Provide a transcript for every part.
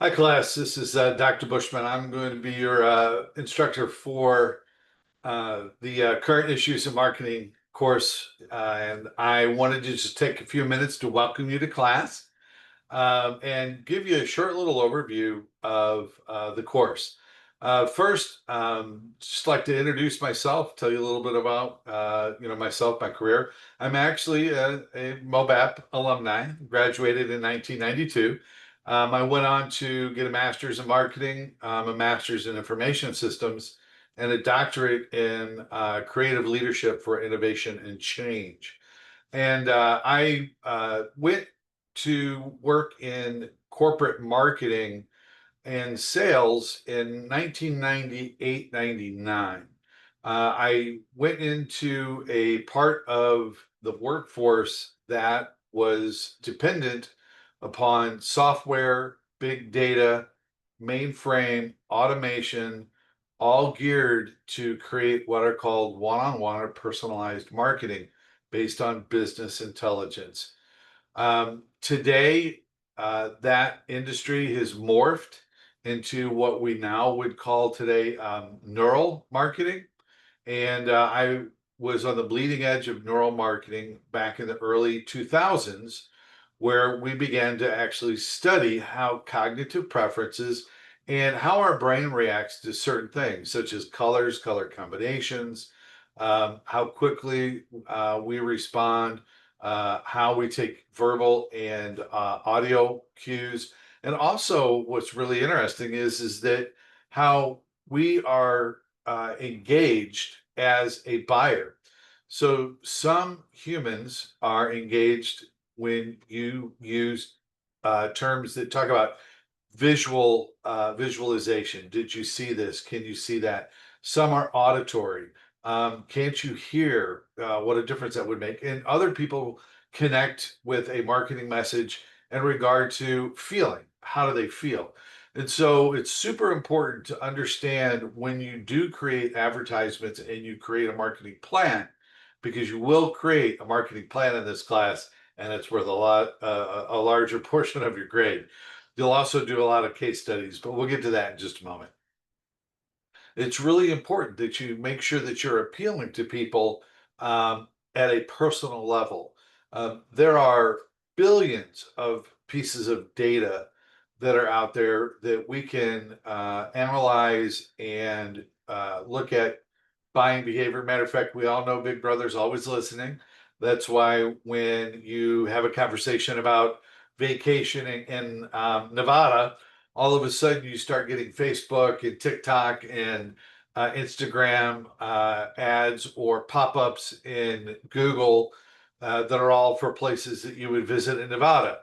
Hi, class. This is Dr. Bushman. I'm going to be your instructor for the current issues in marketing course. And I wanted to just take a few minutes to welcome you to class and give you a short little overview of the course. First, just like to introduce myself, tell you a little bit about myself, my career. I'm actually a MOBAP alumni, graduated in 1992. I went on to get a master's in marketing, a master's in information systems, and a doctorate in creative leadership for innovation and change. And I went to work in corporate marketing and sales in 1998, 99. I went into a part of the workforce that was dependent upon software, big data, mainframe, automation, all geared to create what are called one-on-one or personalized marketing based on business intelligence. Today, that industry has morphed into what we now would call today neural marketing. And I was on the bleeding edge of neural marketing back in the early 2000s, where we began to actually study how cognitive preferences and how our brain reacts to certain things, such as colors, color combinations, how quickly we respond, how we take verbal and audio cues. And also, what's really interesting is that how we are engaged as a buyer. So some humans are engaged when you use terms that talk about visualization. Did you see this? Can you see that? Some are auditory. Can't you hear what a difference that would make? And other people connect with a marketing message in regard to feeling. How do they feel? And so it's super important to understand when you do create advertisements and you create a marketing plan, because you will create a marketing plan in this class, and it's worth a larger portion of your grade. You'll also do a lot of case studies, but we'll get to that in just a moment. It's really important that you make sure that you're appealing to people at a personal level. There are billions of pieces of data that are out there that we can analyze and look at buying behavior. Matter of fact, we all know Big Brother's always listening. That's why when you have a conversation about vacation in Nevada, all of a sudden you start getting Facebook and TikTok and Instagram ads or pop-ups in Google that are all for places that you would visit in Nevada.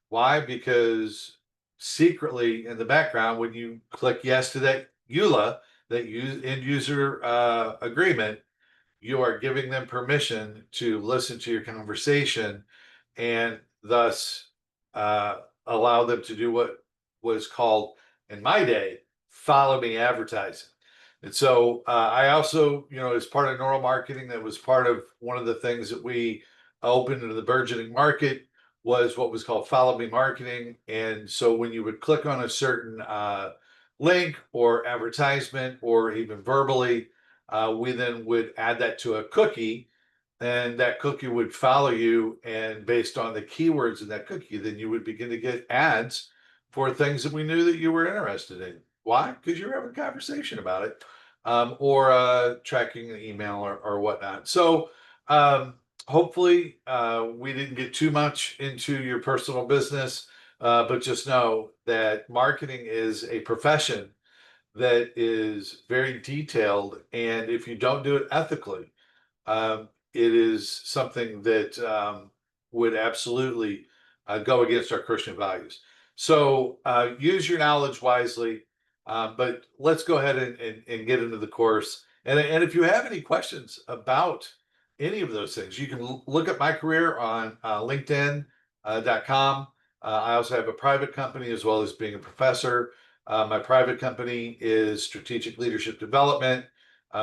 Why? Because secretly in the background, when you click yes to that EULA, that end user agreement, you are giving them permission to listen to your conversation and thus allow them to do what was called in my day follow me advertising. And so I also, as part of neural marketing, that was part of one of the things that we opened into the burgeoning market was what was called follow me marketing. And so when you would click on a certain link or advertisement or even verbally, we then would add that to a cookie, and that cookie would follow you. And based on the keywords in that cookie, then you would begin to get ads for things that we knew that you were interested in. Why? Because you were having a conversation about it, or tracking an email or whatnot. So hopefully we didn't get too much into your personal business, but just know that marketing is a profession that is very detailed. And if you don't do it ethically, it is something that would absolutely go against our Christian values. So use your knowledge wisely, but let's go ahead and get into the course. And if you have any questions about any of those things, you can look at my career on LinkedIn.com. I also have a private company as well as being a professor. My private company is Strategic Leadership Development.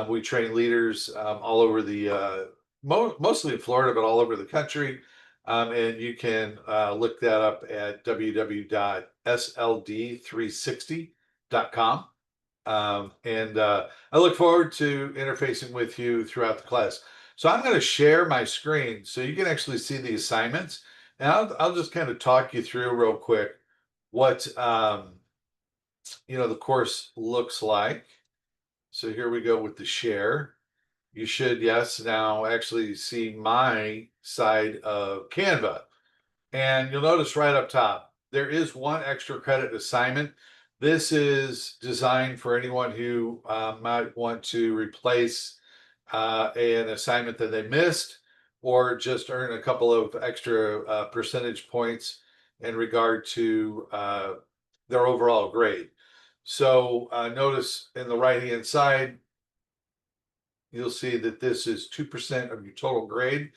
We train leaders all over the mostly in Florida, but all over the country. And you can look that up at www.sld360.com. And I look forward to interfacing with you throughout the class. So I'm going to share my screen so you can actually see the assignments. And I'll just kind of talk you through real quick what the course looks like. So here we go with the share. You should, yes, now actually see my side of Canva. And you'll notice right up top, there is one extra credit assignment. This is designed for anyone who might want to replace an assignment that they missed, or just earn a couple of extra percentage points in regard to their overall grade. So notice in the right-hand side, you'll see that this is 2% of your total grade.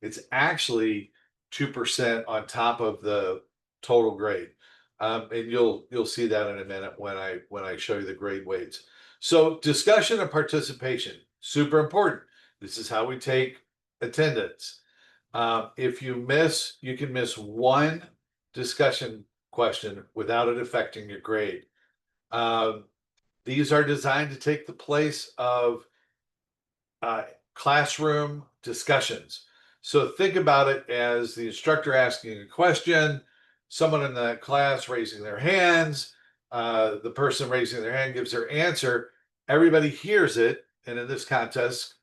It's actually 2% on top of the total grade. And you'll see that in a minute when I show you the grade weights. So discussion and participation, super important. This is how we take attendance. If you can miss one discussion question without it affecting your grade. Um, these are designed to take the place of uh, classroom discussions. So think about it as the instructor asking a question, someone in the class raising their hands, the person raising their hand gives their answer, everybody hears it, and in this context,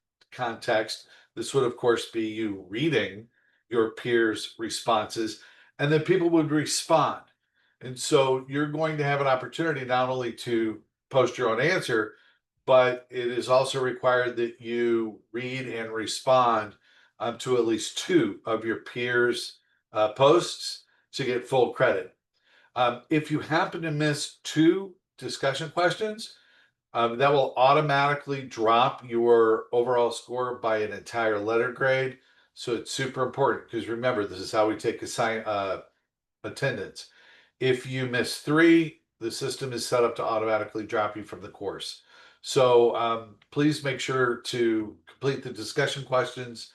this would of course be you reading your peers' responses, and then people would respond. And so you're going to have an opportunity not only to post your own answer, but it is also required that you read and respond to at least two of your peers' posts to get full credit. If you happen to miss two discussion questions, that will automatically drop your overall score by an entire letter grade. So it's super important because remember, this is how we take attendance. If you miss three, the system is set up to automatically drop you from the course. So please make sure to complete the discussion questions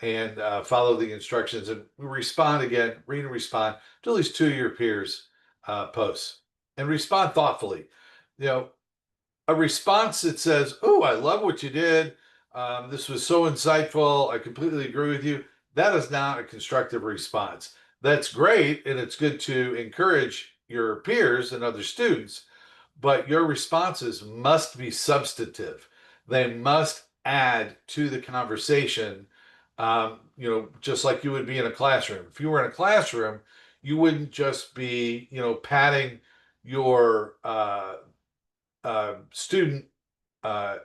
and follow the instructions and respond again, read and respond to at least two of your peers' posts and respond thoughtfully. You know, a response that says, "Oh, I love what you did. This was so insightful. I completely agree with you." That is not a constructive response. That's great, and it's good to encourage your peers and other students, but your responses must be substantive. They must add to the conversation, just like you would be in a classroom. If you were in a classroom, you wouldn't just be, patting your student, uh,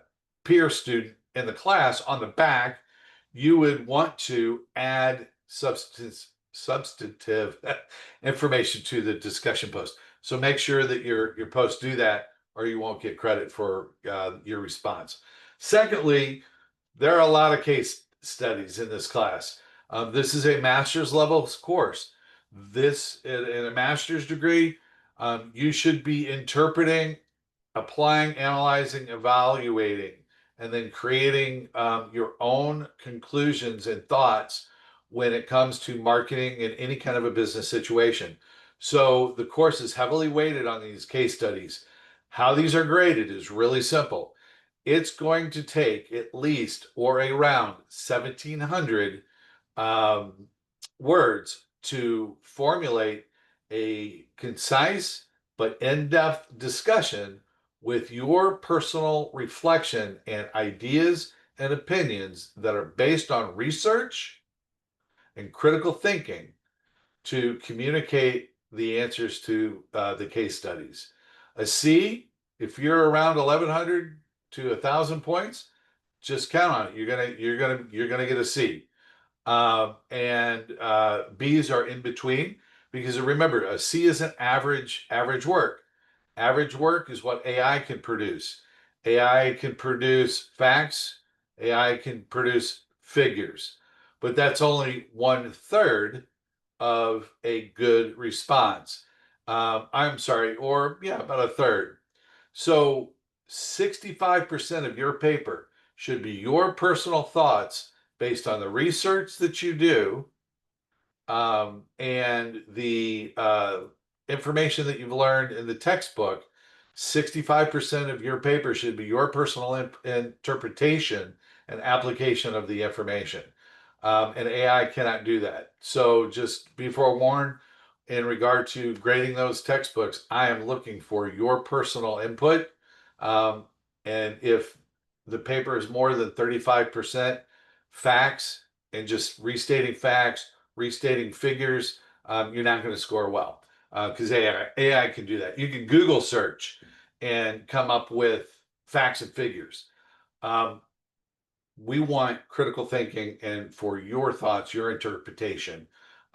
peer student in the class on the back. You would want to add substantive information to the discussion post. So make sure that your posts do that, or you won't get credit for your response. Secondly, there are a lot of case studies in this class. This is a master's level course. This in a master's degree, you should be interpreting, applying, analyzing, evaluating, and then creating your own conclusions and thoughts when it comes to marketing in any kind of a business situation. So the course is heavily weighted on these case studies. How these are graded is really simple. It's going to take at least or around 1,700 um, words to formulate a concise but in-depth discussion with your personal reflection and ideas and opinions that are based on research and critical thinking to communicate the answers to the case studies. A C, if you're around 1,100 to 1,000 points, just count on it. You're gonna get a C. And B's are in between because remember, a C is an average work. Average work is what AI can produce. AI can produce facts. AI can produce figures, but that's only 1/3 of a good response. I'm sorry, or yeah, about a third. So 65% of your paper should be your personal thoughts based on the research that you do and the information that you've learned in the textbook, 65% of your paper should be your personal interpretation and application of the information. And AI cannot do that. So just be forewarned in regard to grading those textbooks, I am looking for your personal input. Um, and if the paper is more than 35% facts and just restating facts, restating figures, you're not going to score well because AI can do that. You can Google search and come up with facts and figures. Um, we want critical thinking and for your thoughts, your interpretation,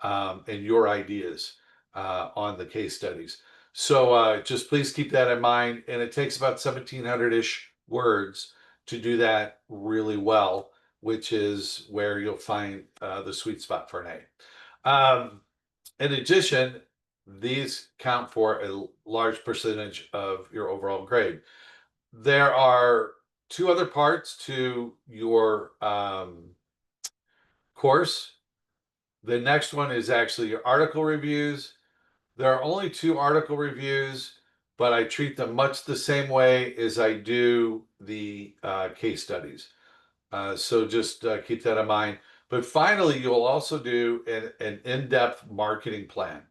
and your ideas on the case studies. So just please keep that in mind. And it takes about 1,700-ish words to do that really well, which is where you'll find the sweet spot for an A. In addition, these count for a large percentage of your overall grade. There are two other parts to your course. The next one is actually your article reviews. There are only two article reviews, but I treat them much the same way as I do the case studies. So just keep that in mind. But finally, you'll also do an in-depth marketing plan.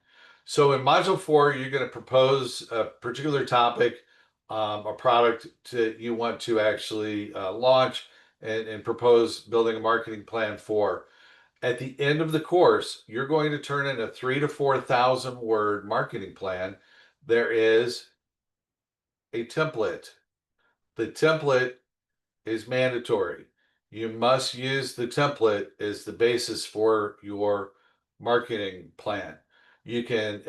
So in Module 4, you're going to propose a particular topic, a product that you want to actually launch and propose building a marketing plan for. At the end of the course, you're going to turn in a 3,000 to 4,000 word marketing plan. There is a template. The template is mandatory. You must use the template as the basis for your marketing plan. You can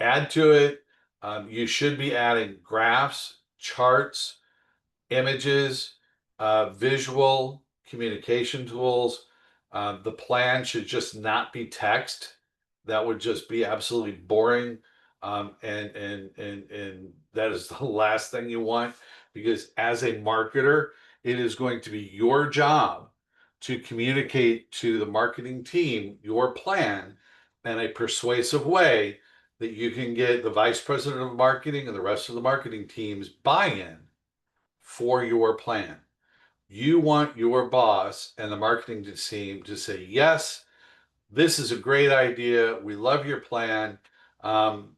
add to it. You should be adding graphs, charts, images, visual communication tools. The plan should just not be text. That would just be absolutely boring. And that is the last thing you want because as a marketer, it is going to be your job to communicate to the marketing team your plan in a persuasive way that you can get the vice president of marketing and the rest of the marketing team's buy-in for your plan. You want your boss and the marketing team to say, yes, this is a great idea. We love your plan. Um,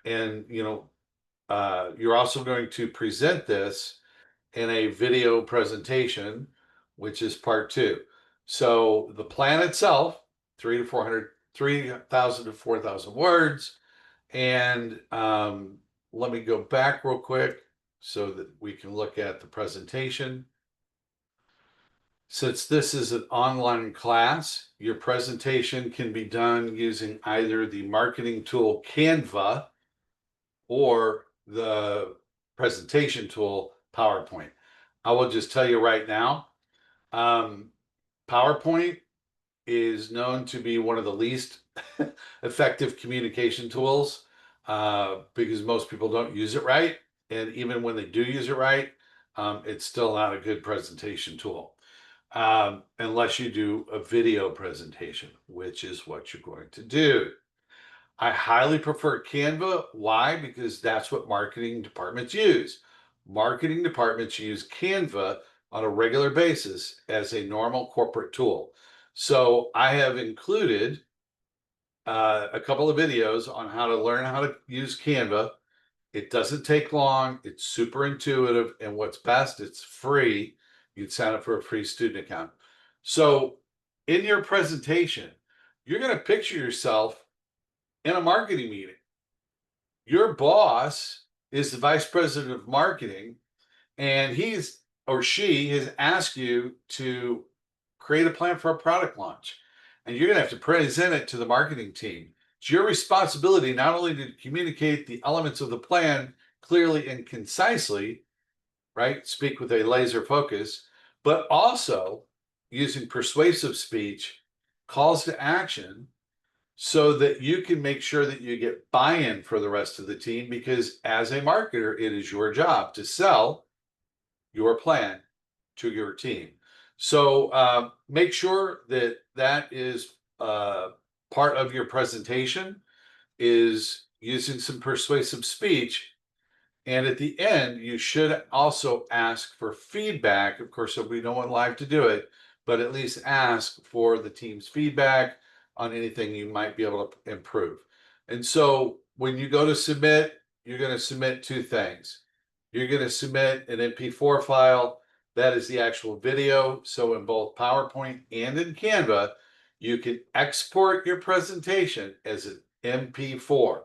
and, you're also going to present this in a video presentation, which is part 2. So the plan itself, 3,000 to 4,000 words. And let me go back real quick so that we can look at the presentation. Since this is an online class, your presentation can be done using either the marketing tool Canva or the presentation tool PowerPoint. I will just tell you right now, PowerPoint is known to be one of the least effective communication tools because most people don't use it right. And even when they do use it right, it's still not a good presentation tool unless you do a video presentation, which is what you're going to do. I highly prefer Canva. Why? Because that's what marketing departments use. Marketing departments use Canva on a regular basis as a normal corporate tool. So I have included a couple of videos on how to learn how to use Canva. It doesn't take long. It's super intuitive. And what's best, it's free. You'd sign up for a free student account. So in your presentation, you're going to picture yourself in a marketing meeting. Your boss is the vice president of marketing, and he's or she has asked you to create a plan for a product launch. And you're going to have to present it to the marketing team. It's your responsibility not only to communicate the elements of the plan clearly and concisely, right? Speak with a laser focus, but also using persuasive speech, calls to action, so that you can make sure that you get buy-in for the rest of the team, because as a marketer, it is your job to sell your plan to your team. So make sure that that is part of your presentation is using some persuasive speech. And at the end, you should also ask for feedback. Of course, there'll be no one live to do it, but at least ask for the team's feedback on anything you might be able to improve. And so when you go to submit, you're going to submit two things. You're going to submit an MP4 file. That is the actual video. So in both PowerPoint and in Canva, you can export your presentation as an MP4.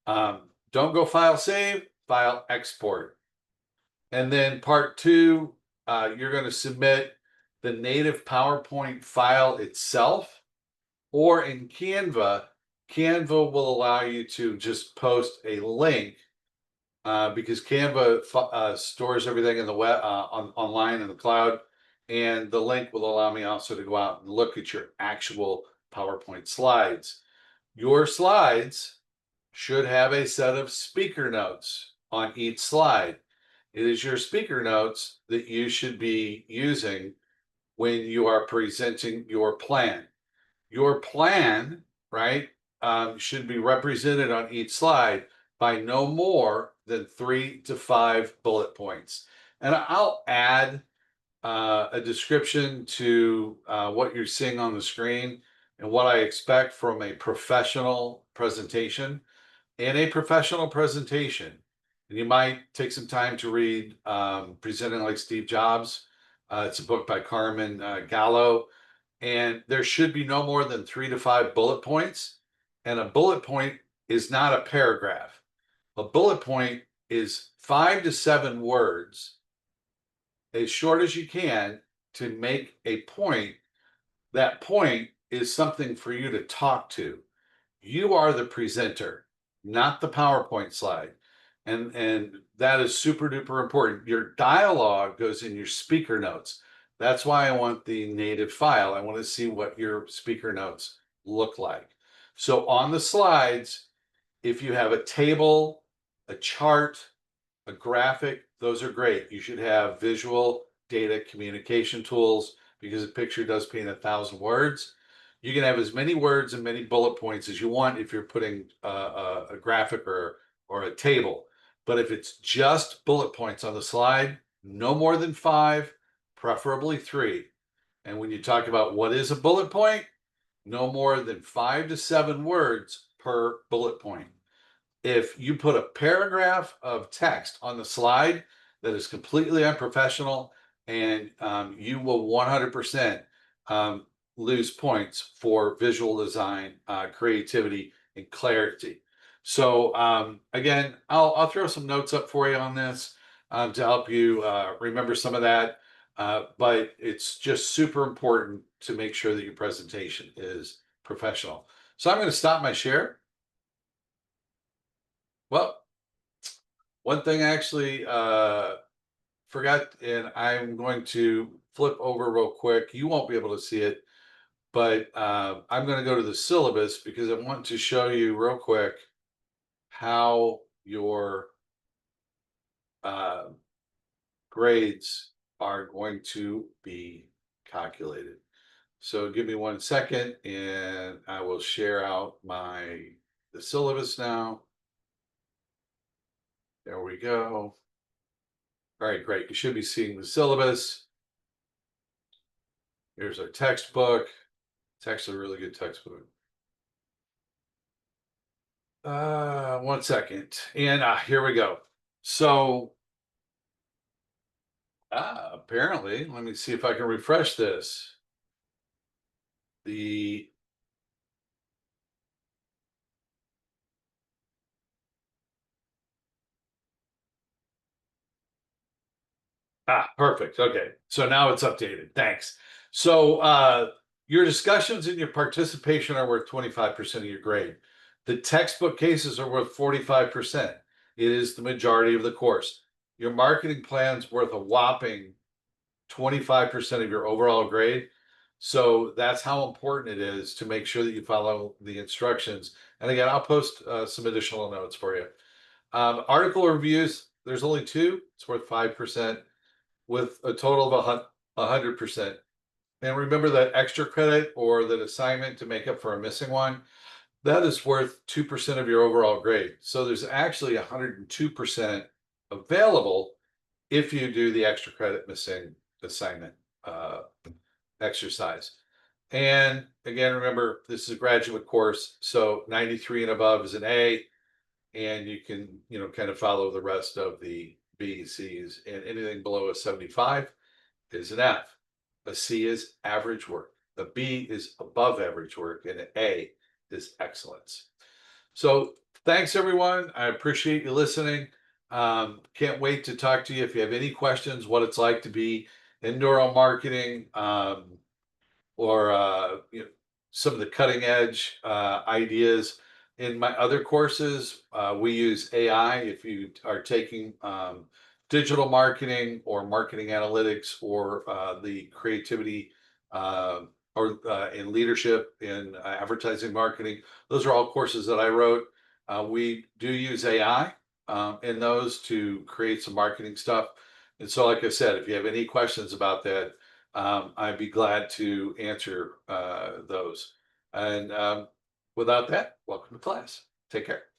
Don't go file save, file export. And then part two, you're going to submit the native PowerPoint file itself, or in Canva, Canva will allow you to just post a link because Canva stores everything in the web online in the cloud, and the link will allow me also to go out and look at your actual PowerPoint slides. Your slides should have a set of speaker notes on each slide. It is your speaker notes that you should be using when you are presenting your plan. Your plan, right, should be represented on each slide by no more than 3 to 5 bullet points. And I'll add a description to what you're seeing on the screen and what I expect from a professional presentation. In a professional presentation, and you might take some time to read Presenting Like Steve Jobs. It's a book by Carmen Gallo, and there should be no more than 3 to 5 bullet points. And a bullet point is not a paragraph. A bullet point is 5 to 7 words, as short as you can, to make a point. That point is something for you to talk to. You are the presenter, not the PowerPoint slide. And that is super duper important. Your dialogue goes in your speaker notes. That's why I want the native file. I want to see what your speaker notes look like. So on the slides, if you have a table, a chart, a graphic, those are great. You should have visual data communication tools because a picture does paint 1,000 words. You can have as many words and many bullet points as you want if you're putting a graphic or a table. But if it's just bullet points on the slide, no more than 5, preferably 3. And when you talk about what is a bullet point, no more than 5 to 7 words per bullet point. If you put a paragraph of text on the slide, that is completely unprofessional, and you will 100% lose points for visual design, creativity, and clarity. So again, I'll throw some notes up for you on this to help you remember some of that. But it's just super important to make sure that your presentation is professional. So I'm going to stop my share. Well, one thing I actually forgot, and I'm going to flip over real quick. You won't be able to see it, but I'm going to go to the syllabus because I want to show you real quick how your grades are going to be calculated. So give me 1 second and I will share out the syllabus now. There we go. All right, great. You should be seeing the syllabus. Here's our textbook. It's actually a really good textbook. 1 second. And here we go. So apparently, let me see if I can refresh this. Perfect. Okay. So now it's updated. Thanks. So your discussions and your participation are worth 25% of your grade. The textbook cases are worth 45%. It is the majority of the course. Your marketing plan's worth a whopping 25% of your overall grade. So that's how important it is to make sure that you follow the instructions. And again, I'll post some additional notes for you. Article reviews, there's only 2. It's worth 5%. With a total of 100%. And remember that extra credit or that assignment to make up for a missing one, that is worth 2% of your overall grade. So there's actually 102% available if you do the extra credit missing assignment uh, exercise. And again, remember, this is a graduate course, so 93 and above is an A, and you can, kind of follow the rest of the B, C's, and anything below a 75 is an F. A C is average work. A B is above average work, and an A is excellence. So thanks, everyone. I appreciate you listening. Can't wait to talk to you. If you have any questions, what it's like to be in neural marketing, or some of the cutting edge ideas. In my other courses, we use AI. If you are taking digital marketing or marketing analytics or the creativity or in leadership in advertising marketing, those are all courses that I wrote. We do use AI in those to create some marketing stuff. And so, like I said, if you have any questions about that, I'd be glad to answer those. And without that, welcome to class. Take care.